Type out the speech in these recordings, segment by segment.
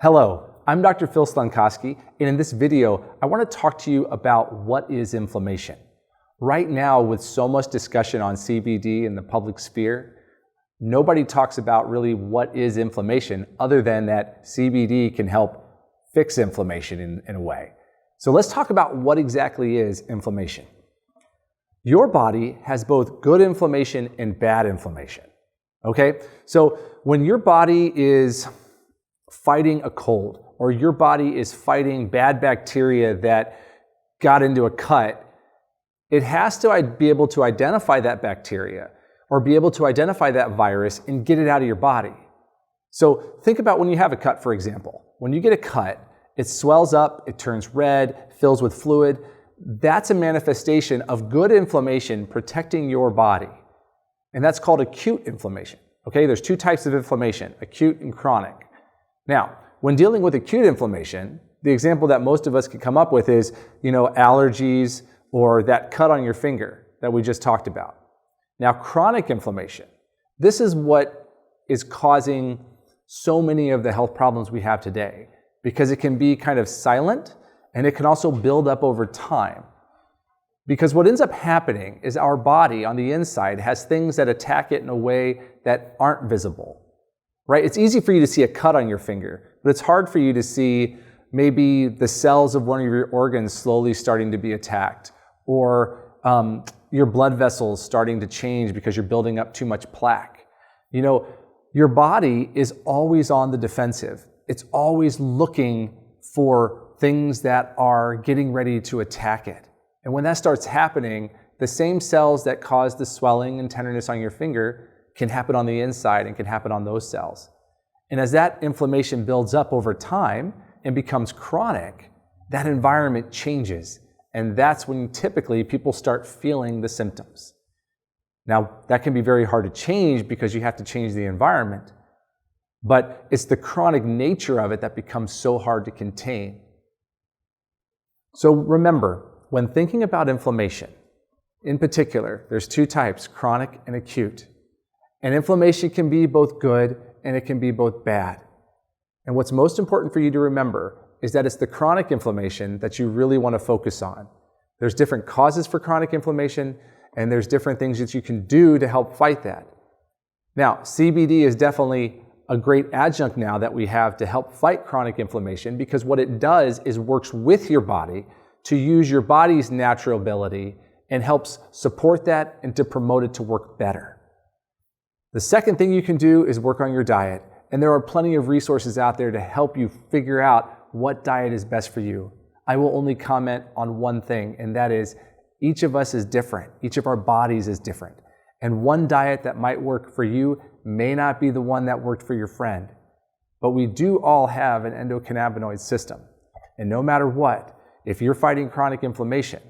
Hello, I'm Dr. Phil Stankowski, and in this video, I want to talk to you about what is inflammation. Right now, with so much discussion on CBD in the public sphere, nobody talks about really what is inflammation other than that CBD can help fix inflammation in a way. So let's talk about what exactly is inflammation. Your body has both good inflammation and bad inflammation. Okay? So when your body is fighting a cold, or your body is fighting bad bacteria that got into a cut, it has to be able to identify that bacteria or be able to identify that virus and get it out of your body. So think about when you have a cut, for example. When you get a cut, it swells up, it turns red, fills with fluid. That's a manifestation of good inflammation protecting your body. And that's called acute inflammation. Okay, there's two types of inflammation, acute and chronic. Now, when dealing with acute inflammation, the example that most of us could come up with is, allergies or that cut on your finger that we just talked about. Now, chronic inflammation, this is what is causing so many of the health problems we have today, because it can be kind of silent and it can also build up over time. Because what ends up happening is our body on the inside has things that attack it in a way that aren't visible. Right? It's easy for you to see a cut on your finger, but it's hard for you to see maybe the cells of one of your organs slowly starting to be attacked, or your blood vessels starting to change because you're building up too much plaque. Your body is always on the defensive. It's always looking for things that are getting ready to attack it. And when that starts happening, the same cells that cause the swelling and tenderness on your finger can happen on the inside and can happen on those cells. And as that inflammation builds up over time and becomes chronic, that environment changes. And that's when typically people start feeling the symptoms. Now, that can be very hard to change because you have to change the environment, but it's the chronic nature of it that becomes so hard to contain. So remember, when thinking about inflammation, in particular, there's two types, chronic and acute. And inflammation can be both good and it can be both bad. And what's most important for you to remember is that it's the chronic inflammation that you really want to focus on. There's different causes for chronic inflammation, and there's different things that you can do to help fight that. Now, CBD is definitely a great adjunct now that we have to help fight chronic inflammation, because what it does is works with your body to use your body's natural ability and helps support that and to promote it to work better. The second thing you can do is work on your diet, and there are plenty of resources out there to help you figure out what diet is best for you. I will only comment on one thing, and that is each of us is different. Each of our bodies is different. And one diet that might work for you may not be the one that worked for your friend. But we do all have an endocannabinoid system. And no matter what, if you're fighting chronic inflammation,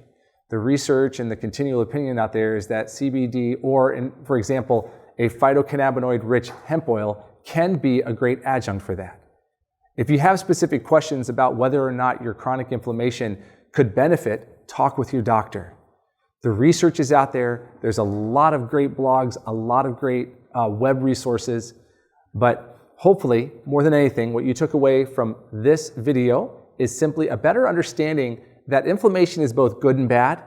the research and the continual opinion out there is that CBD or, for example, a phytocannabinoid-rich hemp oil can be a great adjunct for that. If you have specific questions about whether or not your chronic inflammation could benefit, talk with your doctor. The research is out there. There's a lot of great blogs, a lot of great web resources, but hopefully, more than anything, what you took away from this video is simply a better understanding that inflammation is both good and bad,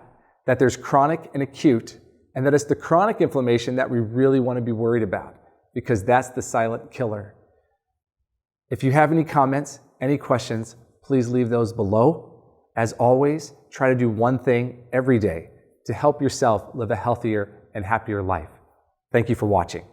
that there's chronic and acute, and that it's the chronic inflammation that we really want to be worried about, because that's the silent killer. If you have any comments, any questions, please leave those below. As always, try to do one thing every day to help yourself live a healthier and happier life. Thank you for watching.